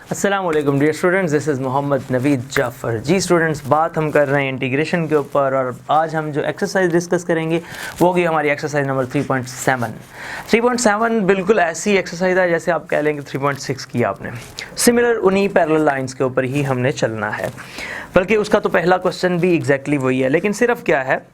अस्सलाम वालेकुम dear students, this is Mohammad Naveed Jafar. जी स्टूडेंट्स, बात हम कर रहे हैं इंटीग्रेशन के ऊपर और आज हम जो एक्सरसाइज डिस्कस करेंगे वो होगी हमारी एक्सरसाइज नंबर 3.7। 3.7 बिल्कुल ऐसी एक्सरसाइज है जैसे आप कह लेंगे 3.6 की आपने। सिमिलर उन्हीं पैरेलल लाइंस के ऊपर ही हमने चलना है, बल्कि उसका तो पहला क्वेश्चन भी एग्जैक्टली वही है, लेकिन सिर्फ क्या है,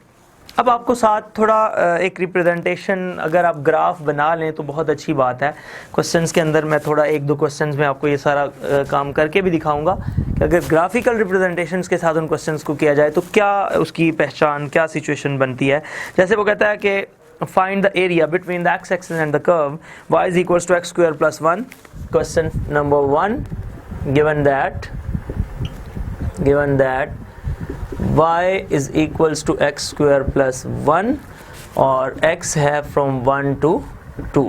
अब आपको साथ थोड़ा एक रिप्रेजेंटेशन अगर आप ग्राफ बना लें तो बहुत अच्छी बात है। क्वेश्चंस के अंदर मैं थोड़ा एक दो क्वेश्चंस में आपको ये सारा काम करके भी दिखाऊंगा कि अगर ग्राफिकल रिप्रेजेंटेशंस के साथ उन क्वेश्चंस को किया जाए तो क्या उसकी पहचान, क्या सिचुएशन बनती है। जैसे वो कहता है कि find the area between the X axis and the curve y is equals to x square plus 1। Question number 1, given that y is equals to x square plus 1 और x है from 1 to 2,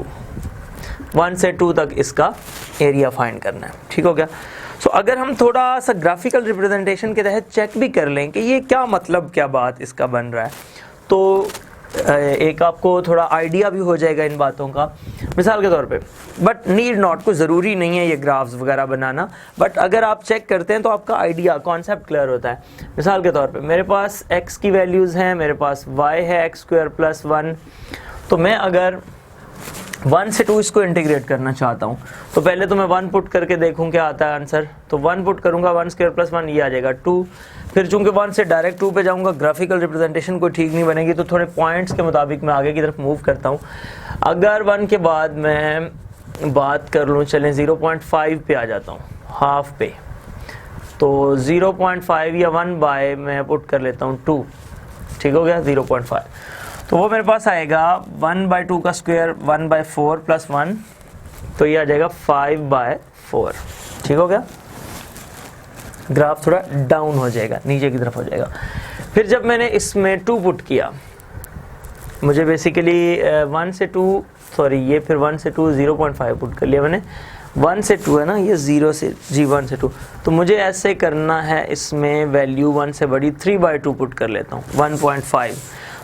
1 से 2 तक इसका area find करना है। ठीक हो गया। सो अगर हम थोड़ा सा ग्राफिकल रिप्रेजेंटेशन के तहत चेक भी कर लें कि ये क्या मतलब, क्या बात इसका बन रहा है, तो एक आपको थोड़ा आइडिया भी हो जाएगा इन बातों का। मिसाल के तौर पे, बट नीड नॉट, कोई ज़रूरी नहीं है ये ग्राफ्स वगैरह बनाना, बट अगर आप चेक करते हैं तो आपका आइडिया, कॉन्सेप्ट क्लियर होता है। मिसाल के तौर पे मेरे पास x की वैल्यूज़ हैं, मेरे पास y है एक्स स्क्वायर प्लस 1, तो मैं अगर 1 से 2 इसको इंटीग्रेट करना चाहता हूँ तो पहले तो मैं 1 पुट करके देखूँ क्या आता है आंसर। तो 1 पुट करूँगा, 1 स्क्वायर प्लस 1 ये आ जाएगा 2। फिर चूंकि 1 से डायरेक्ट 2 पे जाऊँगा, ग्राफिकल रिप्रेजेंटेशन कोई ठीक नहीं बनेगी, तो थोड़े पॉइंट्स के मुताबिक मैं आगे की तरफ मूव करता हूँ। अगर 1 के बाद मैं बात कर लूँ, चलें 0.5 पे आ जाता हूँ, हाफ पे, तो 0.5 या 1 बाय मैं पुट कर लेता हूँ 2। ठीक हो गया, 0.5, तो वो मेरे पास आएगा 1/2 का स्क्वायर 1/4 प्लस 1, तो ये आ जाएगा 5/4। ठीक हो गया। ग्राफ थोड़ा डाउन हो जाएगा, नीचे की तरफ हो जाएगा। फिर जब मैंने इसमें 2 पुट किया, मुझे बेसिकली 1 से 2, सॉरी ये फिर 1 से 2 0.5 पुट कर लिया मैंने। 1 से 2 है ना, ये 0 से जी 1 से 2, तो मुझे ऐसे करना है, इसमें वैल्यू 1 से बड़ी 3/2 पुट कर लेता हूँ, 1.5।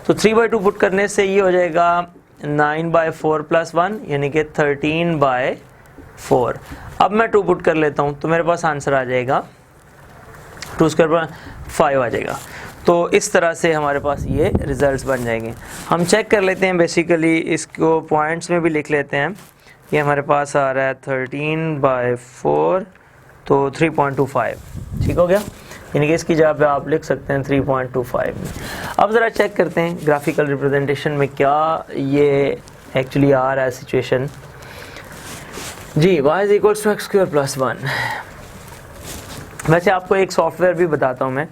तो 3/2 पुट करने से ये हो जाएगा 9/4 प्लस 1 यानी कि 13/4। अब मैं 2 पुट कर लेता हूँ तो मेरे पास आंसर आ जाएगा 2 स्क्वायर पर 5 आ जाएगा। तो इस तरह से हमारे पास ये रिजल्ट्स बन जाएंगे। हम चेक कर लेते हैं, बेसिकली इसको पॉइंट्स में भी लिख लेते हैं। ये हमारे पास आ रहा है 13/4, तो 3.25। ठीक हो गया, यानी कि इसकी जगह पे आप लिख सकते हैं 3.25। अब ज़रा चेक करते हैं ग्राफिकल रिप्रेजेंटेशन में क्या ये एक्चुअली आ रहा है सिचुएशन। जी, y is equals to x square plus 1। वैसे आपको एक सॉफ्टवेयर भी बताता हूँ मैं,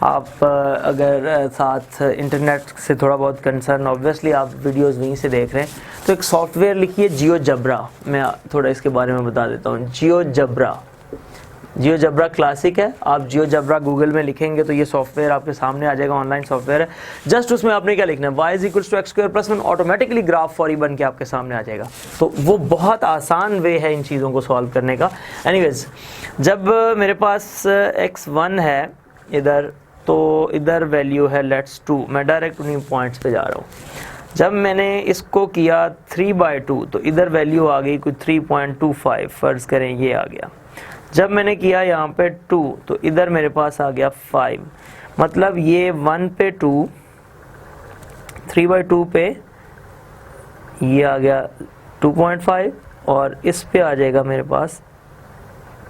आप अगर साथ इंटरनेट से थोड़ा बहुत कंसर्न, ऑब्वियसली आप वीडियोस वहीं से देख रहे हैं, तो एक सॉफ्टवेयर लिखिए जियोजेब्रा। मैं थोड़ा इसके बारे में बता देता हूँ। जियोजेब्रा क्लासिक है, आप जियोजेब्रा गूगल में लिखेंगे तो ये सॉफ्टवेयर आपके सामने आ जाएगा, ऑनलाइन सॉफ्टवेयर है। जस्ट उसमें आपने क्या लिखना है, y is equals to x square plus 1, automatically graph for ई बन के आपके सामने आ जाएगा। तो वो बहुत आसान वे है इन चीज़ों को सॉल्व करने का। एनीवेज, जब मेरे पास x1 है इधर, तो इधर वैल्यू है लेट्स 2, मैं डायरेक्ट उन्हीं पॉइंट्स पे जा रहा हूँ। जब मैंने इसको किया 3/2 तो इधर वैल्यू आ गई कुछ 3.25, फ़र्ज़ करें ये आ गया। जब मैंने किया यहाँ पे 2 तो इधर मेरे पास आ गया 5, मतलब ये 1 पे 2, 3/2 पे ये आ गया 2.5 और इस पे आ जाएगा मेरे पास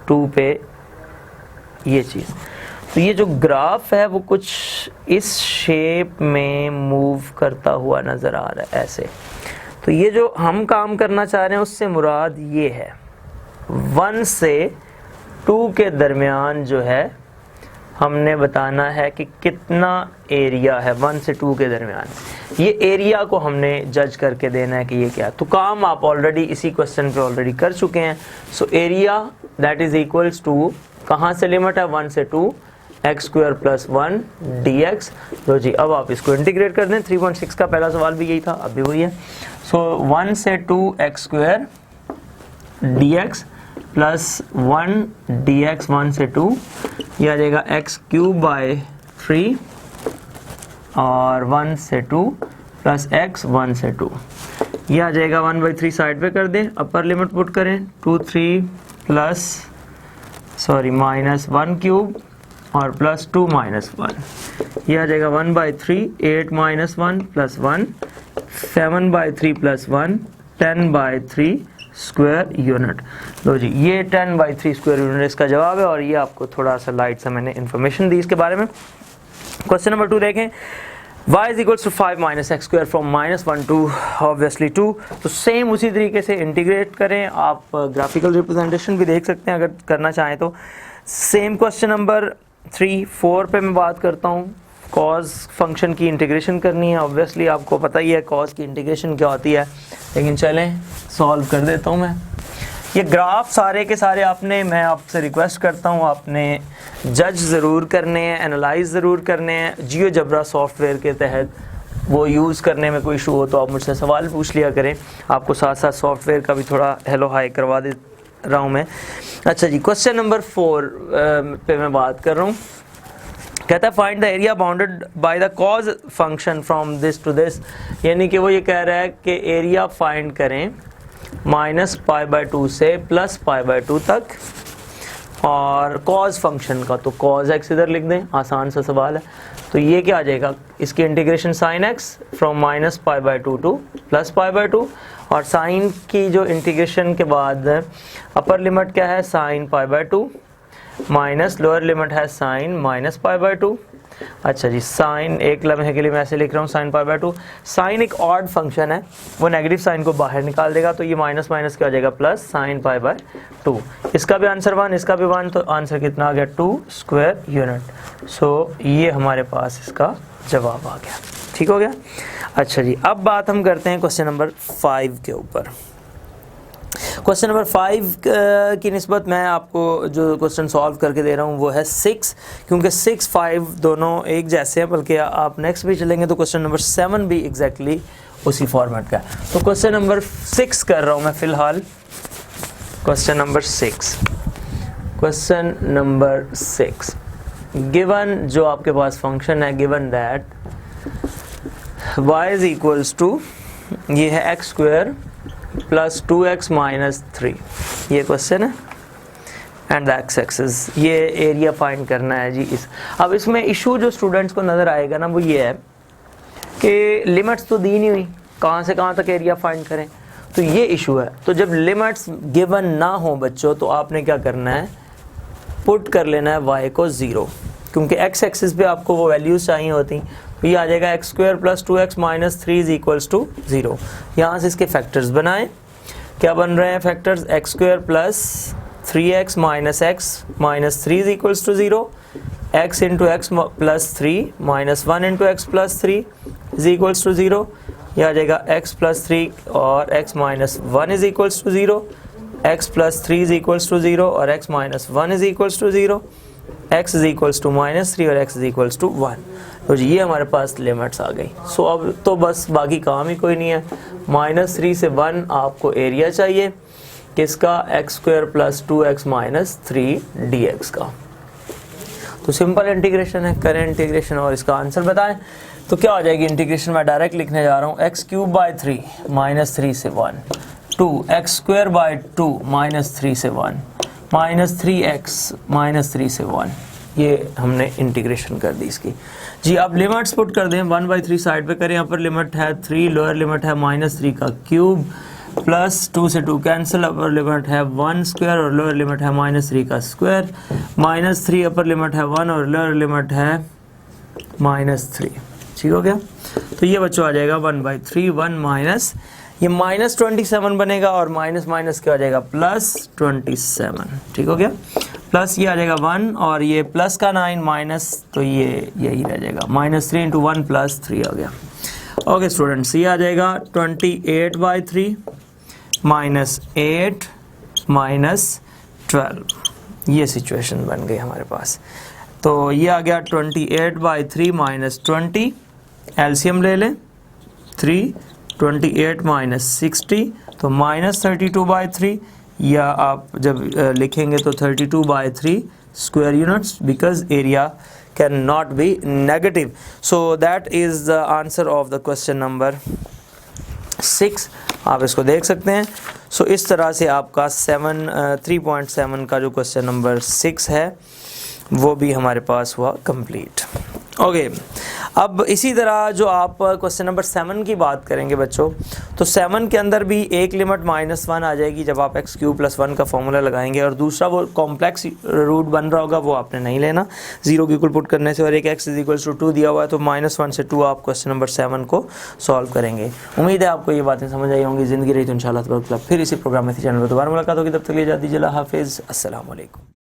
2 पे ये चीज़। तो ये जो ग्राफ है वो कुछ इस शेप में मूव करता हुआ नज़र आ रहा है ऐसे। तो ये जो हम काम करना चाह रहे हैं उससे मुराद ये है, 1 से 2 के दरमियान जो है हमने बताना है कि कितना एरिया है 1 से 2 के दरमियान। ये एरिया को हमने जज करके देना है कि ये क्या है। तो काम आप ऑलरेडी इसी क्वेश्चन पे ऑलरेडी कर चुके हैं। So area that is equals to, कहाँ से लिमिट है 1 से 2, एक्स स्क्वायर प्लस 1 dx। लो जी, अब आप इसको इंटीग्रेट कर दें। 3.6 का पहला सवाल भी यही था, अब भी वही है। सो 1 से 2 एक्स स्क्वायर dx प्लस 1 dx 1 से 2, यह आ जाएगा एक्स क्यूब बाय 3 और 1 से 2 प्लस एक्स 1 से 2, यह आ जाएगा 1/3 साइड पे कर दें, अपर लिमिट पुट करें 2 3 प्लस सॉरी -1 क्यूब और +2 -1, ये आ जाएगा 1/3, 8 - 1 + 1, 7/3 + 1, 10/3 स्क्वायर यूनिट। लो जी, ये 10/3 स्क्वायर यूनिट इसका जवाब है, और ये आपको थोड़ा सा लाइट सा मैंने इन्फॉर्मेशन दी इसके बारे में। क्वेश्चन नंबर 2 देखें, y = 5 - x² from -1 to obviously 2। तो सेम उसी तरीके से इंटीग्रेट करें, आप ग्राफिकल रिप्रेजेंटेशन भी देख सकते हैं अगर करना चाहें तो। सेम क्वेश्चन नंबर 3, 4 पे मैं बात करता हूँ। कॉज फंक्शन की इंटीग्रेशन करनी है, ऑब्वियसली आपको पता ही है कॉज की इंटीग्रेशन क्या होती है, लेकिन चलें सॉल्व कर देता हूँ मैं। ये ग्राफ सारे के सारे आपने, मैं आपसे रिक्वेस्ट करता हूँ, आपने जज ज़रूर करने हैं, एनालाइज ज़रूर करने हैं। जियोजेब्रा सॉफ्टवेयर के तहत वो यूज़ करने में कोई इशू हो तो आप मुझसे सवाल पूछ लिया करें, आपको साथ साथ सॉफ्टवेयर का भी थोड़ा हेलो हाई करवा दे रहा हूँ मैं। अच्छा जी, क्वेश्चन नंबर 4 पे मैं बात कर रहा हूँ। कहता है find the area bounded by the cos function from this to this, यानी कि वो ये कह रहा है कि एरिया फाइंड करें -π/2 से +π/2 तक, और कॉज फंक्शन का तो cos x इधर लिख दें, आसान सा सवाल है। तो ये क्या आ जाएगा, इसकी integration sin x from -π/2 to +π/2, और साइन की जो इंटीग्रेशन के बाद अपर लिमिट क्या है sin π/2 माइनस लोअर लिमिट है sin -π/2। अच्छा जी, साइन एक लम्हे के लिए मैं ऐसे लिख रहा हूँ sin π/2। साइन एक ऑड फंक्शन है, वो नेगेटिव साइन को बाहर निकाल देगा, तो ये माइनस माइनस क्या हो जाएगा प्लस sin π/2। इसका भी आंसर 1, इसका भी 1, तो आंसर कितना आ गया 2 स्क्वायर यूनिट। सो ये हमारे पास इसका जवाब आ गया, ठीक हो गया। अच्छा जी, अब बात हम करते हैं क्वेश्चन नंबर 5 के ऊपर। क्वेश्चन नंबर 5 की निस्बत मैं आपको जो क्वेश्चन सॉल्व करके दे रहा हूँ वो है 6, क्योंकि 6, 5 दोनों एक जैसे हैं, बल्कि आप नेक्स्ट भी चलेंगे तो क्वेश्चन नंबर 7 भी एग्जैक्टली उसी फॉर्मेट का है। तो क्वेश्चन नंबर 6 कर रहा हूँ मैं फ़िलहाल। Question number 6, question number 6, given जो आपके पास फंक्शन है, गिवन दैट y = ये है x² + 2x - 3, ये क्वेश्चन है, एंड द x एक्सिस, ये एरिया फाइंड करना है जी। अब इसमें इशू जो स्टूडेंट्स को नज़र आएगा ना वो ये है कि लिमिट्स तो दी नहीं हुई, कहाँ से कहाँ तक एरिया फाइंड करें, तो ये इशू है। तो जब लिमिट्स गिवन ना हो बच्चों, तो आपने क्या करना है, पुट कर लेना है y को 0, क्योंकि x एक्सिस पे आपको वो वैल्यूज चाहिए होती। तो ये आ जाएगा x² + 2x - 3 = 0। यहाँ से इसके फैक्टर्स बनाएं, क्या बन रहे हैं factors, x² + 3x - x - 3 = 0, x × x + 3 - 1 × x + 3 = 0, यह आ जाएगा x + 3 और x - 1 = 0, x + 3 = 0 और x - 1 = 0, x -3 और x = 1। तो जी ये हमारे पास लिमिट्स आ गई। सो अब तो बस बाकी काम ही कोई नहीं है, -3 से 1 आपको एरिया चाहिए किसका, x² + 2x - 3 dx का। तो सिंपल इंटीग्रेशन है, करें इंटीग्रेशन और इसका आंसर बताएं। तो क्या हो जाएगी इंटीग्रेशन, मैं डायरेक्ट लिखने जा रहा हूँ, x³ / 3 -3 से 1 2 x² / 2 -3 से 1 -3x -3 से 1, ये हमने इंटीग्रेशन कर दी इसकी जी। अब लिमिट्स पुट कर दें, 1/3 साइड पे करें, अपर लिमिट है 3, लोअर लिमिट है -3 का क्यूब, प्लस 2 से 2 कैंसिल, अपर लिमिट है 1 स्क्वायर और लोअर लिमिट है -3 का स्क्वायर, -3 अपर लिमिट है 1 और लोअर लिमिट है -3, ठीक हो गया। तो ये बच्चों आ जाएगा 1/3, 1 माइनस ये -27 बनेगा और माइनस माइनस क्या आ जाएगा +27, ठीक हो गया। प्लस ये आ जाएगा 1 और ये प्लस का 9 माइनस, तो ये यही रह जाएगा, -3 × 1 + 3 आ गया। ओके स्टूडेंट्स, ये आ जाएगा 28/3 -8 -12, ये सिचुएशन बन गई हमारे पास। तो ये आ गया 28/3 -20, एलसीएम ले लें 3, 28 - 60 तो -32/3, या आप जब लिखेंगे तो 32/3 square units, because area can not be negative. So that is the answer of the question number 6, आप इसको देख सकते हैं। सो इस तरह से आपका 3.7 का जो क्वेश्चन नंबर 6 है वो भी हमारे पास हुआ कंप्लीट। ओके, अब इसी तरह जो आप क्वेश्चन नंबर 7 की बात करेंगे बच्चों, तो 7 के अंदर भी एक लिमिट -1 आ जाएगी जब आप x³ + 1 का फॉर्मूला लगाएंगे, और दूसरा वो कॉम्प्लेक्स रूट बन रहा होगा, वो आपने नहीं लेना 0 के इक्वल पुट करने से, और एक x = 2 दिया हुआ है, तो -1 से 2 आप क्वेश्चन नंबर 7 को सॉल्व करेंगे। उम्मीद है आपको ये बातें समझ आई होंगी। ज़िंदगी रही तो इंशाल्लाह फिर इसी प्रोग्राम में चैनल पर दोबारा मुलाकात होगी। तब तक के लिए इजाज़त दीजिए। अल्लाह हाफिज़, अस्सलाम वालेकुम।